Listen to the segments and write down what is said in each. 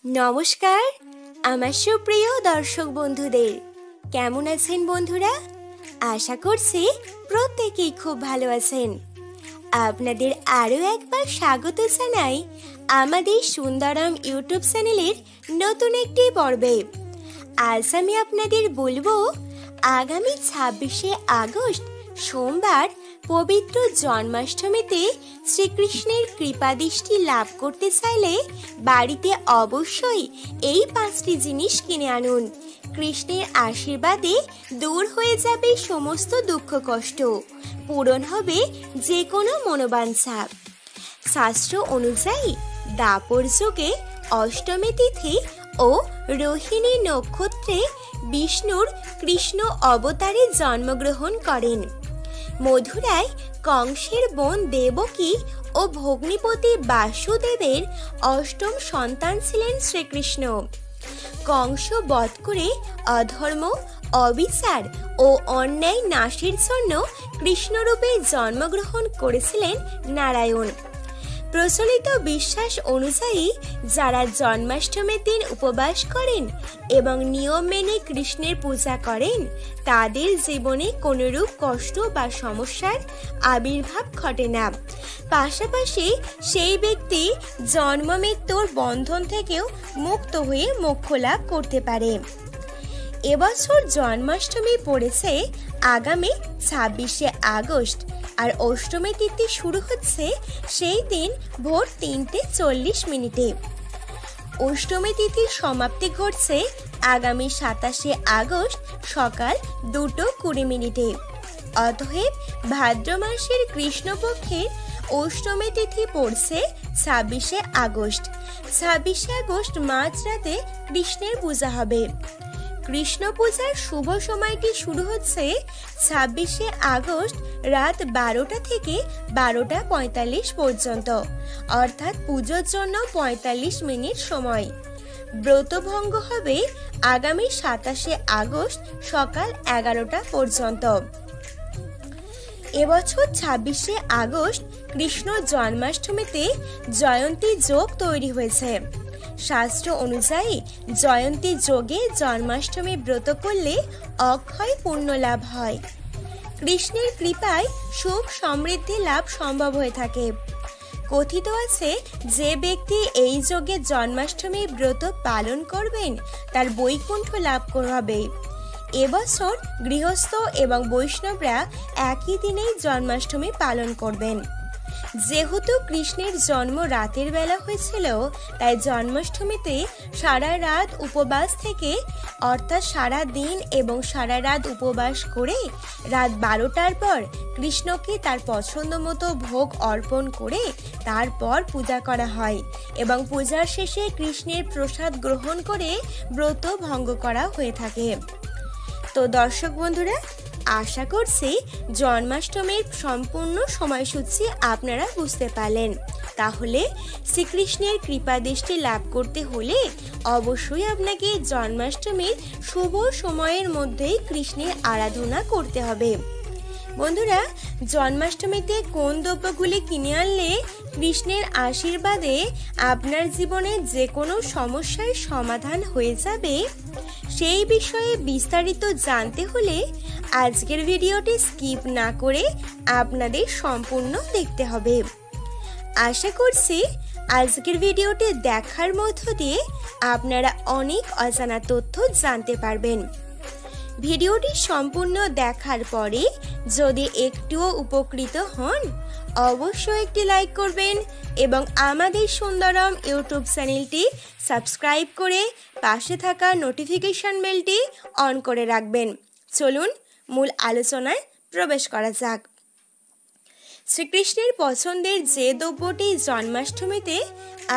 নমস্কার আমার সুপ্রিয় দর্শক বন্ধুদের, কেমন আছেন বন্ধুরা? আশা করছি প্রত্যেকেই খুব ভালো আছেন। আপনাদের আরও একবার স্বাগত জানাই আমাদের সুন্দরম ইউটিউব চ্যানেলের নতুন একটি পর্বে। আজ আমি আপনাদের বলবো, আগামী 26শে আগস্ট সোমবার পবিত্র জন্মাষ্টমীতে শ্রীকৃষ্ণের কৃপাদৃষ্টি লাভ করতে চাইলে বাড়িতে অবশ্যই এই 5টি জিনিস কিনে আনুন। কৃষ্ণের আশীর্বাদে দূর হয়ে যাবে সমস্ত দুঃখ কষ্ট, পূরণ হবে যে কোনো মনোবাঞ্ছা। শাস্ত্র অনুযায়ী দাপর যুগে অষ্টমী তিথি ও রোহিণী নক্ষত্রে বিষ্ণুর কৃষ্ণ অবতারে জন্মগ্রহণ করেন। মধুরায় কংসের বোন দেবকী ও ভগ্নিপতি বাসুদেবের অষ্টম সন্তান ছিলেন শ্রীকৃষ্ণ। কংস বধ করে অধর্ম, অবিচার ও অন্যায় নাশের জন্য কৃষ্ণরূপে জন্মগ্রহণ করেছিলেন নারায়ণ। প্রচলিত বিশ্বাস অনুযায়ী যারা জন্মাষ্টমীর দিন উপবাস করেন এবং নিয়ম মেনে কৃষ্ণের পূজা করেন, তাদের জীবনে কোনোরূপ কষ্ট বা সমস্যার আবির্ভাব ঘটে না। পাশাপাশি সেই ব্যক্তি জন্ম মৃত্যুর বন্ধন থেকেও মুক্ত হয়ে মোক্ষ লাভ করতে পারে। এবছর জন্মাষ্টমী পড়েছে আগামী 26শে আগস্ট, আর অষ্টমী তিথি শুরু হচ্ছে সেই দিন ভোর 3:40 অষ্টমী তিথির সমাপ্তি ঘটছে আগামী 27শে আগস্ট সকাল 2:20। অতএব ভাদ্র মাসের কৃষ্ণপক্ষের অষ্টমী তিথি পড়ছে 26শে আগস্ট। 26শে আগস্ট মাঝরাতে কৃষ্ণের পূজা হবে। কৃষ্ণ পূজার শুভ সময়টি শুরু হচ্ছে 26শে আগস্ট রাত 12টা থেকে 12:45 পর্যন্ত, অর্থাৎ পুজোর জন্য 45 মিনিট সময়। ব্রতভঙ্গ হবে আগামী 27শে আগস্ট সকাল 11টা পর্যন্ত। এবছর 26শে আগস্ট কৃষ্ণ জন্মাষ্টমীতে জয়ন্তী যোগ তৈরি হয়েছে। শাস্ত্র অনুযায়ী জয়ন্তী যোগে জন্মাষ্টমী ব্রত করলে অক্ষয় পুণ্য লাভ হয়। কৃষ্ণের কৃপায় সুখ সমৃদ্ধি লাভ সম্ভব হয়ে থাকে। কথিত আছে, যে ব্যক্তি এই যোগে জন্মাষ্টমী ব্রত পালন করবেন তার বৈকুণ্ঠ লাভ হবে। এবছর গৃহস্থ এবং বৈষ্ণবরা একই দিনেই জন্মাষ্টমী পালন করবেন। যেহেতু কৃষ্ণের জন্ম রাতের বেলা হয়েছিল, তাই জন্মাষ্টমীতে সারা রাত উপবাস থেকে, অর্থাৎ সারা দিন এবং সারা রাত উপবাস করে রাত 12টার পর কৃষ্ণকে তার পছন্দ মতো ভোগ অর্পণ করে তারপর পূজা করা হয় এবং পূজার শেষে কৃষ্ণের প্রসাদ গ্রহণ করে ব্রত ভঙ্গ করা হয়ে থাকে। তো দর্শক বন্ধুরা, আশা করছি জন্মাষ্টমীর সম্পূর্ণ সময়সূচি আপনারা বুঝতে পারলেন। তাহলে শ্রীকৃষ্ণের কৃপাদৃষ্টি লাভ করতে হলে অবশ্যই আপনাকে জন্মাষ্টমীর শুভ সময়ের মধ্যেই কৃষ্ণের আরাধনা করতে হবে। বন্ধুরা, জন্মাষ্টমীতে কোন দ্রব্যগুলি কিনে আনলে কৃষ্ণের আশীর্বাদে আপনার জীবনে যে কোনো সমস্যার সমাধান হয়ে যাবে, সেই বিষয়ে বিস্তারিত জানতে হলে আজকের ভিডিওটি স্কিপ না করে আপনাদের সম্পূর্ণ দেখতে হবে। আশা করছি আজকের ভিডিওটি দেখার মধ্য দিয়ে আপনারা অনেক অজানা তথ্য জানতে পারবেন। ভিডিওটি সম্পূর্ণ দেখার পরে যদি একটুও উপকৃত হন, অবশ্যই একটি লাইক করবেন এবং আমাদের সুন্দরম ইউটিউব চ্যানেলটি সাবস্ক্রাইব করে পাশে থাকা নোটিফিকেশন বেলটি অন করে রাখবেন। চলুন মূল আলোচনায় প্রবেশ করা যাক। শ্রীকৃষ্ণের পছন্দের যে দ্রব্যটি জন্মাষ্টমীতে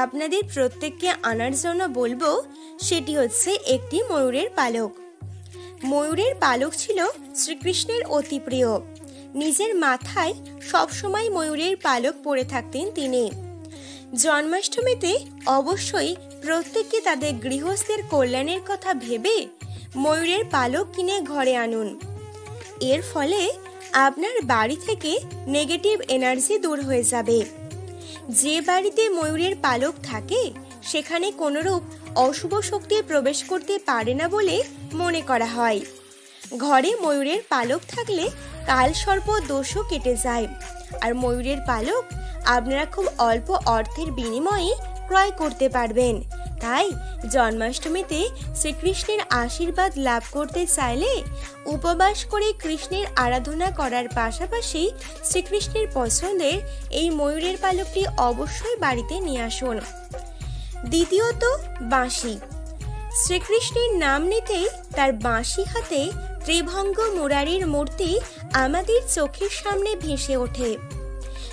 আপনাদের প্রত্যেককে আনার জন্য বলবো, সেটি হচ্ছে একটি ময়ূরের পালক। ময়ূরের পালক ছিল শ্রীকৃষ্ণের অতি প্রিয়। নিজের মাথায় সবসময় ময়ূরের পালক পরে থাকতেন তিনি। জন্মাষ্টমীতে অবশ্যই প্রত্যেককে তাদের গৃহস্থের কল্যাণের কথা ভেবে ময়ূরের পালক কিনে ঘরে আনুন। এর ফলে আপনার বাড়ি থেকে নেগেটিভ এনার্জি দূর হয়ে যাবে। যে বাড়িতে ময়ূরের পালক থাকে সেখানে কোনোরূপ অশুভ শক্তি প্রবেশ করতে পারে না বলে মনে করা হয়। ঘরে ময়ূরের পালক থাকলে কালসর্প দোষও কেটে যায়। আর ময়ূরের পালক আপনারা খুব অল্প অর্থের বিনিময়ে ক্রয় করতে পারবেন। তাই জন্মাষ্টমীতে শ্রীকৃষ্ণের আশীর্বাদ লাভ করতে চাইলে উপবাস করে কৃষ্ণের আরাধনা করার পাশাপাশি শ্রীকৃষ্ণের পছন্দের এই ময়ূরের পালকটি অবশ্যই বাড়িতে নিয়ে আসুন। দ্বিতীয়ত, বাঁশি। শ্রীকৃষ্ণের নাম নিতেই তার বাঁশি হাতে ত্রিভঙ্গ মুরারির মূর্তি আমাদের চোখের সামনে ভেসে ওঠে।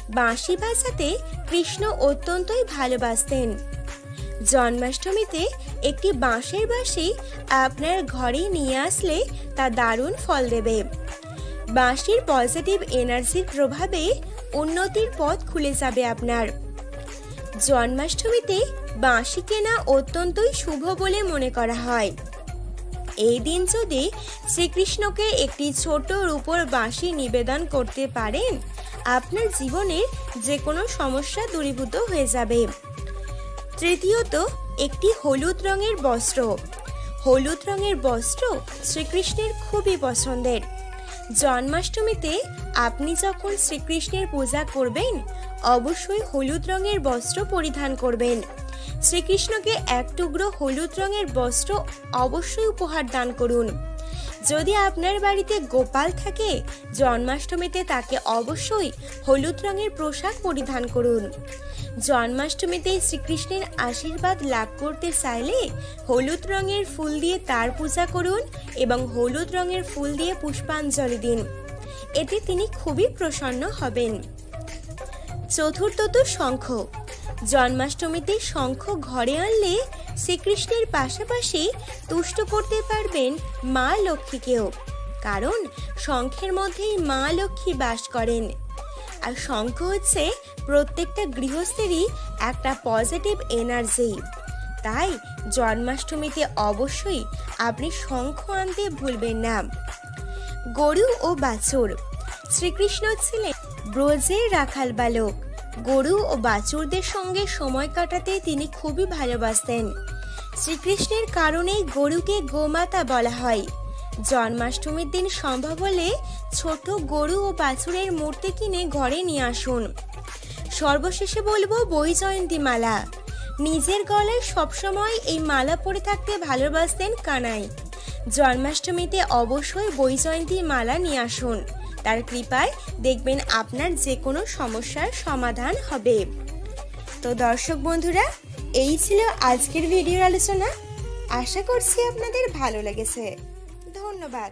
বাঁশি বাজাতে কৃষ্ণ অত্যন্তই ভালোবাসতেন। জন্মাষ্টমীতে একটি বাঁশের বাঁশি আপনার ঘরে নিয়ে আসলে তা দারুণ ফল দেবে। বাঁশির পজিটিভ এনার্জির প্রভাবে উন্নতির পথ খুলে যাবে আপনার। জন্মাষ্টমীতে বাঁশি কেনা অত্যন্তই শুভ বলে মনে করা হয়। এই দিন যদি শ্রীকৃষ্ণকে একটি ছোট রূপোর বাঁশি নিবেদন করতে পারেন, আপনার জীবনের যে কোনো সমস্যা দূরীভূত হয়ে যাবে। তৃতীয়ত, একটি হলুদ রঙের বস্ত্র। হলুদ রঙের বস্ত্র শ্রীকৃষ্ণের খুবই পছন্দের। জন্মাষ্টমীতে আপনি যখন শ্রীকৃষ্ণের পূজা করবেন, অবশ্যই হলুদ রঙের বস্ত্র পরিধান করবেন। শ্রীকৃষ্ণকে এক টুকরো হলুদ রঙের বস্ত্র অবশ্যই উপহার দান করুন। যদি আপনার বাড়িতে গোপাল থাকে, জন্মাষ্টমীতে তাকে অবশ্যই হলুদ রঙের পোশাক পরিধান করুন। জন্মাষ্টমীতে শ্রীকৃষ্ণের আশীর্বাদ লাভ করতে চাইলে হলুদ রঙের ফুল দিয়ে তার পূজা করুন এবং হলুদ রঙের ফুল দিয়ে পুষ্পাঞ্জলি দিন। এতে তিনি খুবই প্রসন্ন হবেন। চতুর্থত, শঙ্খ। জন্মাষ্টমীতে শঙ্খ ঘরে আনলে শ্রীকৃষ্ণের পাশাপাশি তুষ্ট করতে পারবেন মা লক্ষ্মীকেও, কারণ শঙ্খের মধ্যেই মা লক্ষ্মী বাস করেন। আর শঙ্খ হচ্ছে প্রত্যেকটা গৃহস্থেরই একটা পজিটিভ এনার্জি। তাই জন্মাষ্টমীতে অবশ্যই আপনি শঙ্খ আনতে ভুলবেন না। গরু ও বাছুর। শ্রীকৃষ্ণ ছিলেন ব্রজের রাখাল বালক। গরু ও বাছুরদের সঙ্গে সময় কাটাতে তিনি খুবই ভালোবাসতেন। শ্রীকৃষ্ণের কারণেই গরুকে গোমাতা বলা হয়। জন্মাষ্টমীর দিন সম্ভব হলে ছোট গরু ও বাছুরের মূর্তি কিনে ঘরে নিয়ে আসুন। সর্বশেষে বলবো বৈজয়ন্তী মালা। নিজের গলায় সবসময় এই মালা পরে থাকতে ভালোবাসতেন কানাই। জন্মাষ্টমীতে অবশ্যই বৈজয়ন্তী মালা নিয়ে আসুন। তার কৃপায় দেখবেন আপনার যে কোনো সমস্যার সমাধান হবে। তো দর্শক বন্ধুরা, এই ছিল আজকের ভিডিওর আলোচনা। আশা করছি আপনাদের ভালো লেগেছে। ধন্যবাদ।